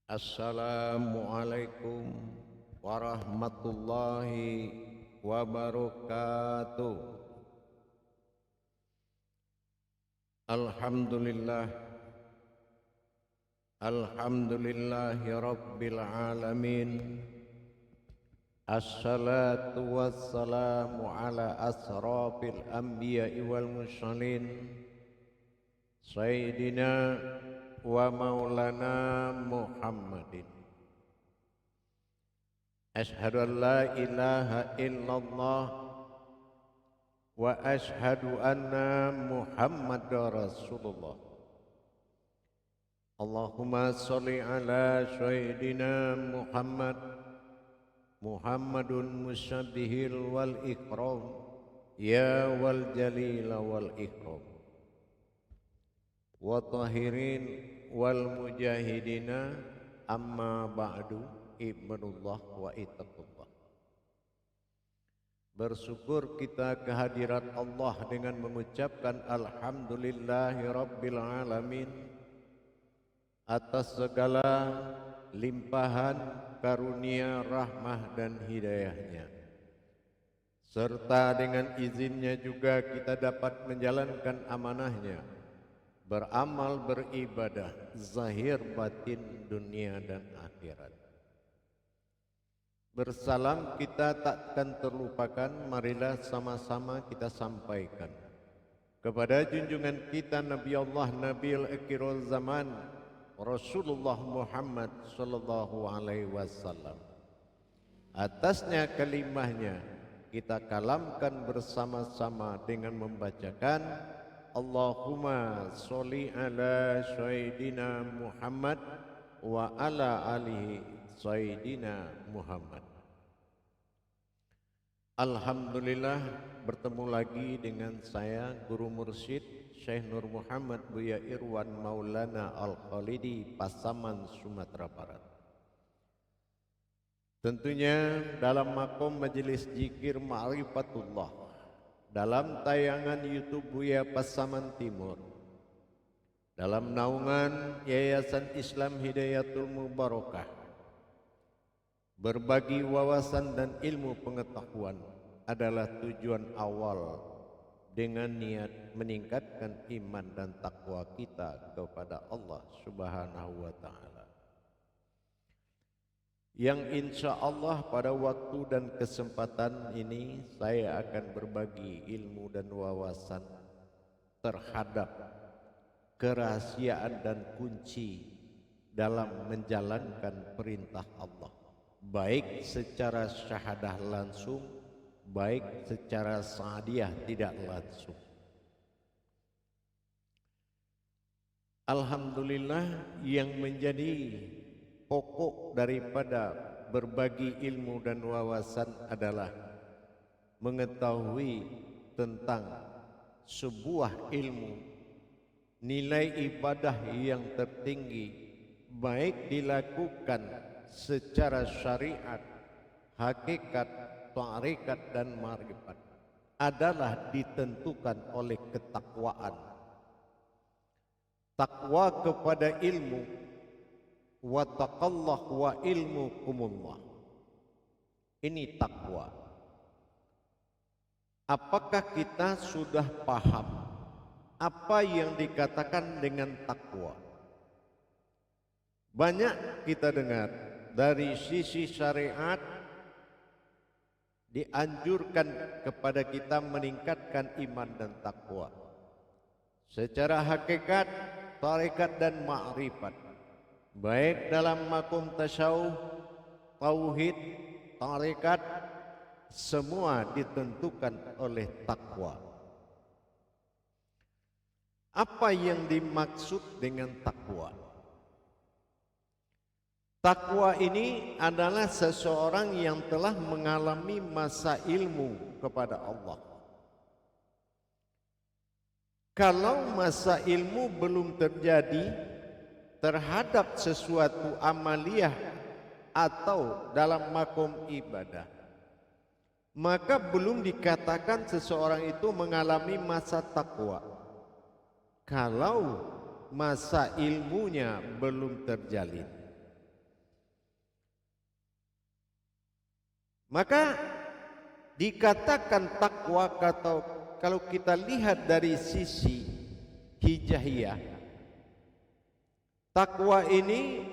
Assalamualaikum warahmatullahi wabarakatuh. Alhamdulillah, alhamdulillahi rabbil alamin. Assalatu wassalamu ala asrafil anbiya'i wal mursalin Sayyidina wa maulana Muhammadin. Ashhadu an la ilaha illallah wa ashhadu anna Muhammadar Rasulullah. Allahumma sholli ala Sayyidina Muhammadun musabbihil wal ikram ya wal jalil wal ikram wa tahirin wal mujahidina amma ba'du ibnullah wa ittaqullah. Bersyukur kita kehadirat Allah dengan mengucapkan alhamdulillahi rabbil alamin atas segala limpahan karunia rahmah dan hidayahnya, serta dengan izinnya juga kita dapat menjalankan amanahnya, beramal beribadah zahir batin dunia dan akhirat. Bersalam kita takkan terlupakan, marilah sama-sama kita sampaikan kepada junjungan kita Nabi Allah Nabiul Akhirul Zaman Rasulullah Muhammad sallallahu alaihi wasallam. Atasnya kalimahnya kita kalamkan bersama-sama dengan membacakan Allahumma sholli ala Sayyidina Muhammad wa ala alihi Sayyidina Muhammad. Alhamdulillah, bertemu lagi dengan saya Guru Mursyid Syekh Nur Muhammad Buya Irwan Maulana Al-Khalidi, Pasaman, Sumatera Barat. Tentunya dalam makom majelis zikir Ma'rifatullah dalam tayangan YouTube Buya Pasaman Timur, dalam naungan Yayasan Islam Hidayatul Mubarakah, berbagi wawasan dan ilmu pengetahuan adalah tujuan awal dengan niat meningkatkan iman dan takwa kita kepada Allah Subhanahu wa Ta'ala, yang insya Allah pada waktu dan kesempatan ini saya akan berbagi ilmu dan wawasan terhadap kerahasiaan dan kunci dalam menjalankan perintah Allah, baik secara syahadah langsung, baik secara sa'adiyah tidak langsung. Alhamdulillah, yang menjadi pokok daripada berbagi ilmu dan wawasan adalah mengetahui tentang sebuah ilmu, nilai ibadah yang tertinggi, baik dilakukan secara syariat, hakikat, tarekat dan ma'rifat, adalah ditentukan oleh ketakwaan. Takwa kepada ilmu, wa taqallah wa ilmukumullah. Ini takwa. Apakah kita sudah paham apa yang dikatakan dengan takwa? Banyak kita dengar dari sisi syariat dianjurkan kepada kita meningkatkan iman dan takwa. Secara hakikat, tarekat dan ma'rifat, baik dalam makom tasyawuf, tauhid, tarekat, semua ditentukan oleh takwa. Apa yang dimaksud dengan takwa? Takwa ini adalah seseorang yang telah mengalami masa ilmu kepada Allah. Kalau masa ilmu belum terjadi terhadap sesuatu amaliyah atau dalam makom ibadah, maka belum dikatakan seseorang itu mengalami masa takwa. Kalau masa ilmunya belum terjalin. Maka dikatakan takwa kalau kita lihat dari sisi hijahiyah, takwa ini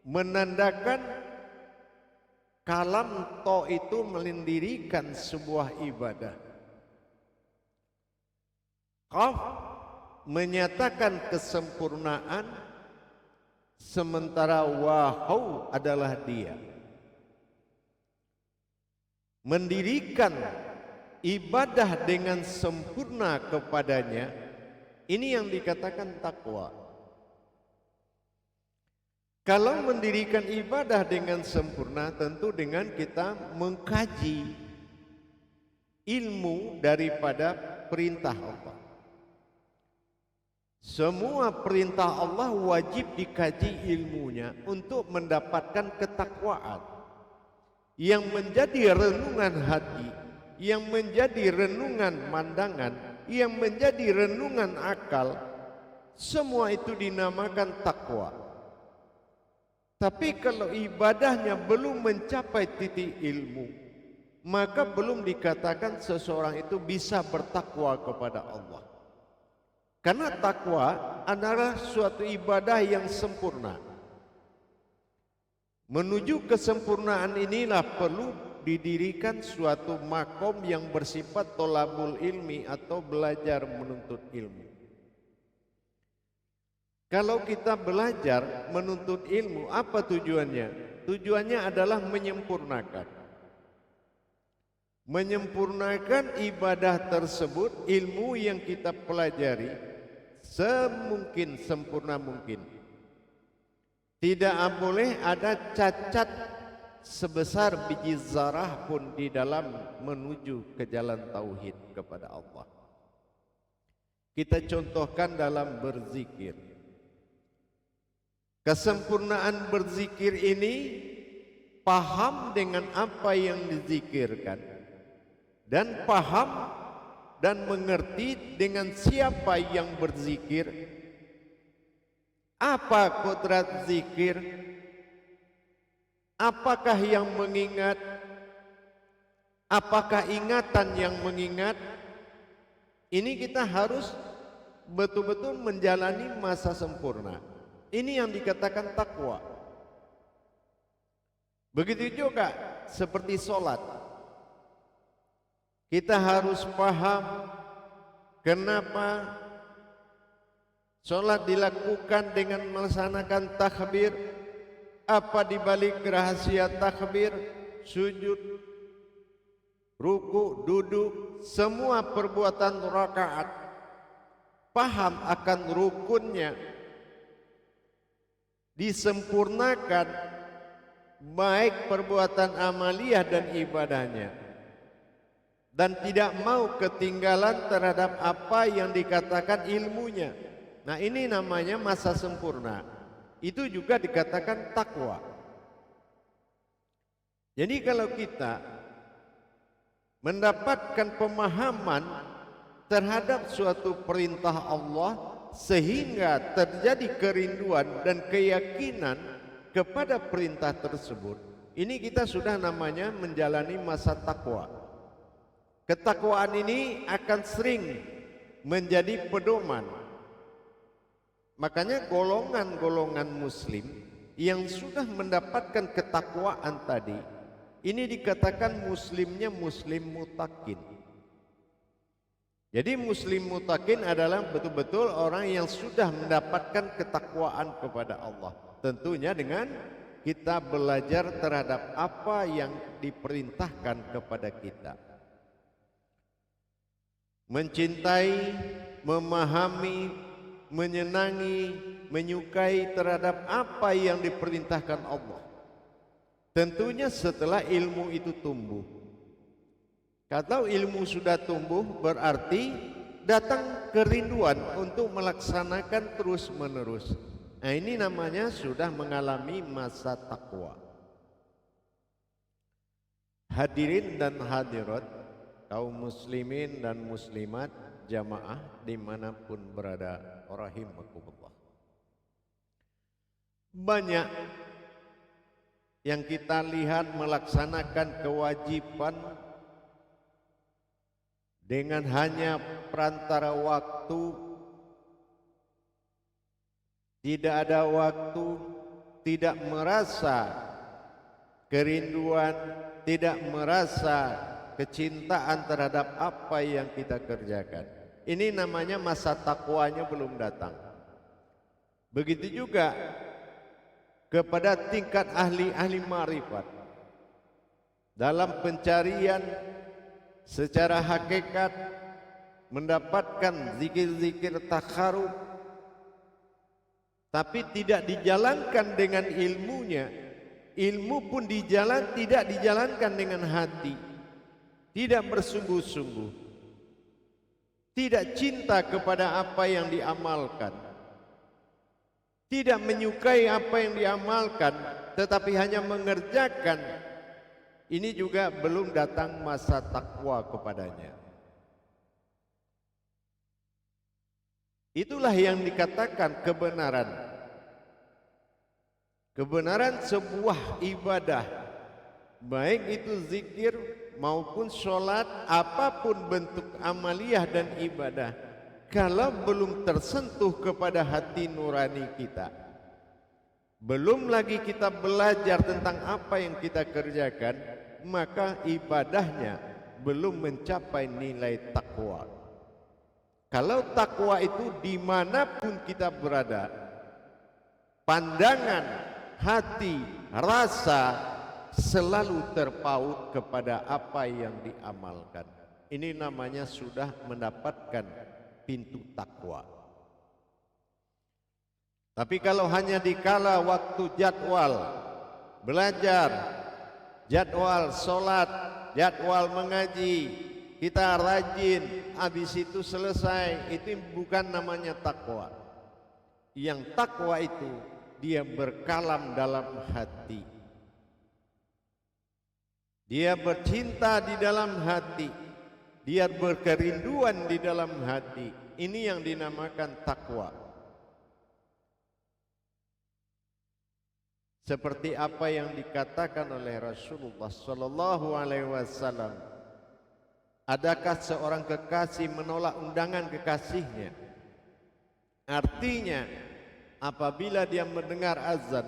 menandakan kalam to itu mendirikan sebuah ibadah. Qaf menyatakan kesempurnaan, sementara wahau adalah dia. Mendirikan ibadah dengan sempurna kepadanya, ini yang dikatakan takwa. Kalau mendirikan ibadah dengan sempurna, tentu dengan kita mengkaji ilmu daripada perintah Allah. Semua perintah Allah wajib dikaji ilmunya untuk mendapatkan ketakwaan yang menjadi renungan hati, yang menjadi renungan pandangan, yang menjadi renungan akal. Semua itu dinamakan takwa. Tapi kalau ibadahnya belum mencapai titik ilmu, maka belum dikatakan seseorang itu bisa bertakwa kepada Allah. Karena takwa adalah suatu ibadah yang sempurna. Menuju kesempurnaan inilah perlu didirikan suatu makom yang bersifat tolabul ilmi atau belajar menuntut ilmu. Kalau kita belajar menuntut ilmu, apa tujuannya? Tujuannya adalah menyempurnakan. Menyempurnakan ibadah tersebut, ilmu yang kita pelajari semungkin sempurna mungkin. Tidak boleh ada cacat sebesar biji zarah pun di dalam menuju ke jalan tauhid kepada Allah. Kita contohkan dalam berzikir. Kesempurnaan berzikir ini paham dengan apa yang dizikirkan dan paham dan mengerti dengan siapa yang berzikir. Apa kodrat zikir? Apakah yang mengingat? Apakah ingatan yang mengingat? Ini kita harus betul-betul menjalani masa sempurna. Ini yang dikatakan takwa. Begitu juga seperti sholat. Kita harus paham kenapa sholat dilakukan dengan melaksanakan takbir, apa dibalik rahasia takbir, sujud, ruku, duduk, semua perbuatan rakaat. Paham akan rukunnya, disempurnakan baik perbuatan amaliyah dan ibadahnya, dan tidak mau ketinggalan terhadap apa yang dikatakan ilmunya. Nah, ini namanya masa sempurna. Itu juga dikatakan takwa. Jadi kalau kita mendapatkan pemahaman terhadap suatu perintah Allah sehingga terjadi kerinduan dan keyakinan kepada perintah tersebut, ini kita sudah namanya menjalani masa takwa. Ketakwaan ini akan sering menjadi pedoman. Makanya golongan-golongan muslim yang sudah mendapatkan ketakwaan tadi, ini dikatakan muslimnya muslim mutakin. Jadi muslim mutakin adalah betul-betul orang yang sudah mendapatkan ketakwaan kepada Allah. Tentunya dengan kita belajar terhadap apa yang diperintahkan kepada kita. Mencintai, memahami, menyenangi, menyukai terhadap apa yang diperintahkan Allah. Tentunya setelah ilmu itu tumbuh. Kalau ilmu sudah tumbuh, berarti datang kerinduan untuk melaksanakan terus menerus. Nah, ini namanya sudah mengalami masa takwa. Hadirin dan hadirat, kaum muslimin dan muslimat, jamaah dimanapun berada, rahimakumullah. Banyak yang kita lihat melaksanakan kewajiban dengan hanya perantara waktu, tidak ada waktu, tidak merasa kerinduan, tidak merasa kecintaan terhadap apa yang kita kerjakan. Ini namanya masa takwanya belum datang. Begitu juga kepada tingkat ahli-ahli ma'rifat dalam pencarian secara hakikat, mendapatkan zikir-zikir takharub, tapi tidak dijalankan dengan ilmunya. Ilmu pun tidak dijalankan dengan hati, tidak bersungguh-sungguh, tidak cinta kepada apa yang diamalkan, tidak menyukai apa yang diamalkan, tetapi hanya mengerjakan. Ini juga belum datang masa takwa kepadanya. Itulah yang dikatakan kebenaran. Kebenaran sebuah ibadah, baik itu zikir maupun sholat, apapun bentuk amaliyah dan ibadah, kalau belum tersentuh kepada hati nurani kita, belum lagi kita belajar tentang apa yang kita kerjakan, maka ibadahnya belum mencapai nilai takwa. Kalau takwa itu dimanapun kita berada, pandangan, hati, rasa selalu terpaut kepada apa yang diamalkan. Ini namanya sudah mendapatkan pintu takwa. Tapi kalau hanya dikala waktu jadwal belajar, jadwal sholat, jadwal mengaji, kita rajin, habis itu selesai, itu bukan namanya takwa. Yang takwa itu dia berkalam dalam hati, dia bercinta di dalam hati, dia berkerinduan di dalam hati. Ini yang dinamakan takwa. Seperti apa yang dikatakan oleh Rasulullah sallallahu alaihi wasallam, adakah seorang kekasih menolak undangan kekasihnya? Artinya apabila dia mendengar azan,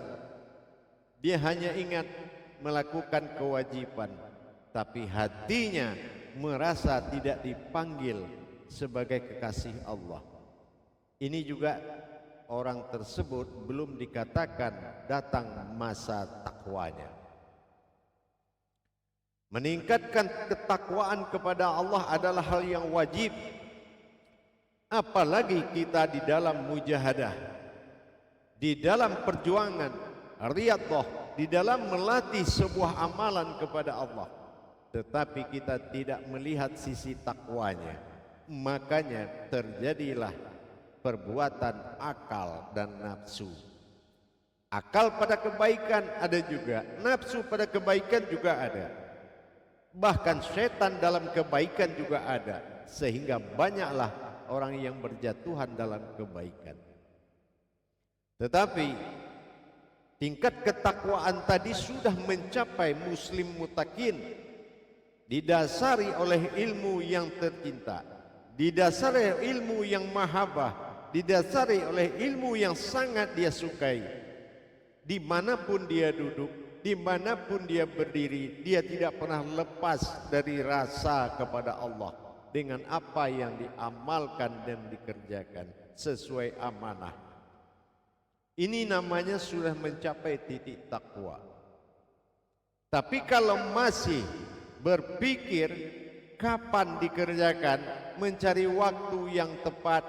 dia hanya ingat melakukan kewajiban, tapi hatinya merasa tidak dipanggil sebagai kekasih Allah. Ini juga orang tersebut belum dikatakan datang masa takwanya. Meningkatkan ketakwaan kepada Allah adalah hal yang wajib, apalagi kita di dalam mujahadah, di dalam perjuangan riyadhah, di dalam melatih sebuah amalan kepada Allah, tetapi kita tidak melihat sisi takwanya. Makanya terjadilah perbuatan akal dan nafsu. Akal pada kebaikan ada juga, nafsu pada kebaikan juga ada. Bahkan setan dalam kebaikan juga ada, sehingga banyaklah orang yang berjatuhan dalam kebaikan. Tetapi tingkat ketakwaan tadi sudah mencapai muslim mutakin, didasari oleh ilmu yang tercinta, didasari oleh ilmu yang mahabbah, didasari oleh ilmu yang sangat dia sukai. Dimanapun dia duduk, dimanapun dia berdiri, dia tidak pernah lepas dari rasa kepada Allah dengan apa yang diamalkan dan dikerjakan sesuai amanah. Ini namanya sudah mencapai titik takwa. Tapi kalau masih berpikir kapan dikerjakan, mencari waktu yang tepat,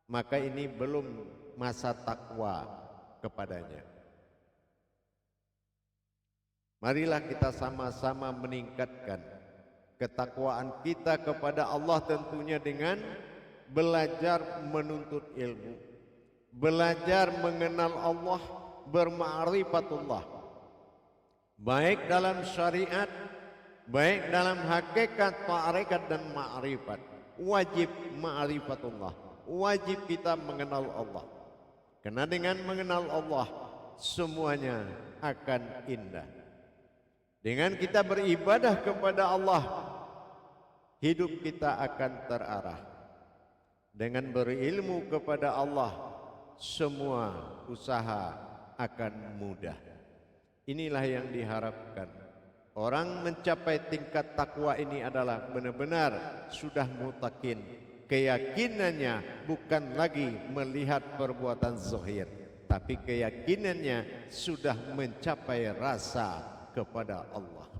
maka ini belum masa takwa kepadanya. Marilah kita sama-sama meningkatkan ketakwaan kita kepada Allah, tentunya dengan belajar menuntut ilmu, belajar mengenal Allah, berma'rifatullah, baik dalam syariat, baik dalam hakikat, tarekat dan ma'rifat. Wajib ma'rifatullah, wajib kita mengenal Allah. Karena dengan mengenal Allah, semuanya akan indah. Dengan kita beribadah kepada Allah, hidup kita akan terarah. Dengan berilmu kepada Allah, semua usaha akan mudah. Inilah yang diharapkan. Orang mencapai tingkat takwa ini adalah benar-benar sudah mutakin. Keyakinannya bukan lagi melihat perbuatan zahir, tapi keyakinannya sudah mencapai rasa kepada Allah.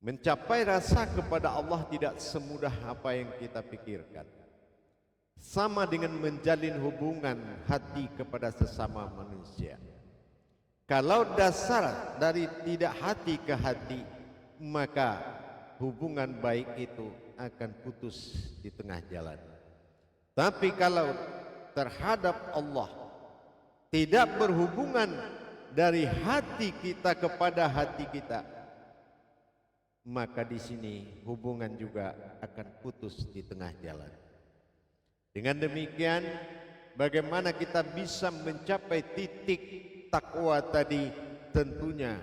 Mencapai rasa kepada Allah tidak semudah apa yang kita pikirkan. Sama dengan menjalin hubungan hati kepada sesama manusia. Kalau dasar dari tidak hati ke hati, maka hubungan baik itu akan putus di tengah jalan. Tapi kalau terhadap Allah tidak berhubungan dari hati kita kepada hati kita, maka di sini hubungan juga akan putus di tengah jalan. Dengan demikian, bagaimana kita bisa mencapai titik takwa tadi? Tentunya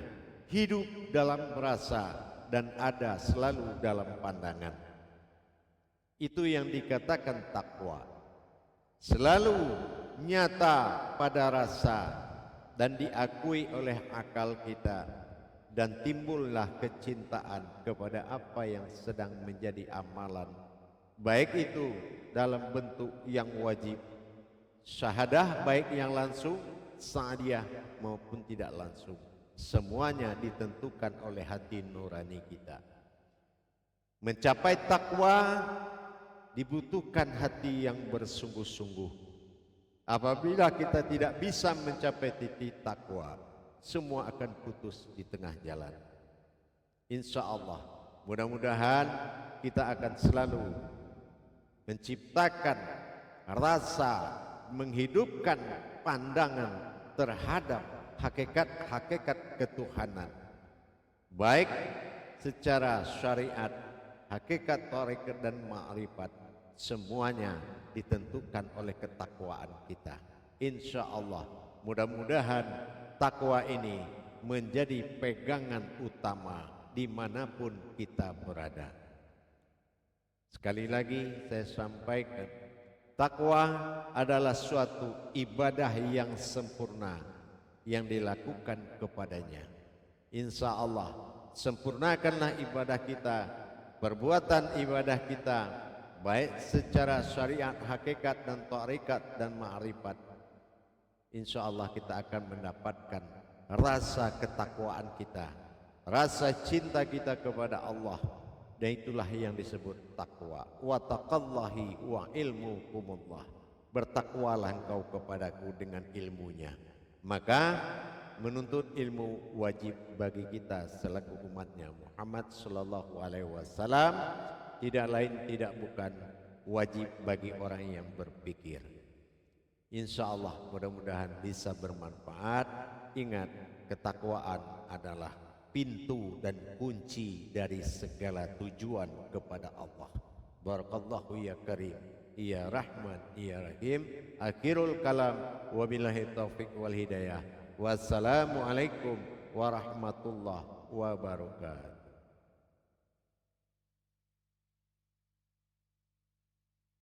hidup dalam rasa dan ada selalu dalam pandangan. Itu yang dikatakan takwa. Selalu nyata pada rasa dan diakui oleh akal kita, dan timbullah kecintaan kepada apa yang sedang menjadi amalan, baik itu dalam bentuk yang wajib, syahadah baik yang langsung, sa'diyah maupun tidak langsung. Semuanya ditentukan oleh hati nurani kita. Mencapai takwa dibutuhkan hati yang bersungguh-sungguh. Apabila kita tidak bisa mencapai titik takwa, semua akan putus di tengah jalan. Insya Allah, mudah-mudahan kita akan selalu menciptakan rasa, menghidupkan pandangan terhadap hakikat-hakikat ketuhanan, baik secara syariat, hakikat tarekat dan ma'rifat, semuanya ditentukan oleh ketakwaan kita. Insya Allah, mudah-mudahan takwa ini menjadi pegangan utama dimanapun kita berada. Sekali lagi saya sampaikan, takwa adalah suatu ibadah yang sempurna yang dilakukan kepadanya. Insya Allah, sempurnakanlah ibadah kita, perbuatan ibadah kita, baik secara syariat, hakikat dan tarekat dan ma'rifat. Insya Allah kita akan mendapatkan rasa ketakwaan kita, rasa cinta kita kepada Allah, dan itulah yang disebut takwa. Wa taqallahi wa ilmukumullah, bertakwalah engkau kepadaku dengan ilmunya. Maka menuntut ilmu wajib bagi kita selaku umatnya Muhammad sallallahu alaihi wasallam, tidak lain tidak bukan wajib bagi orang yang berpikir. Insya Allah mudah-mudahan bisa bermanfaat. Ingat, ketakwaan adalah pintu dan kunci dari segala tujuan kepada Allah. Barakallahu ya karim, ya rahman, ya rahim. Akhirul kalam, wabillahi taufiq wal hidayah. Wassalamualaikum warahmatullahi wabarakatuh.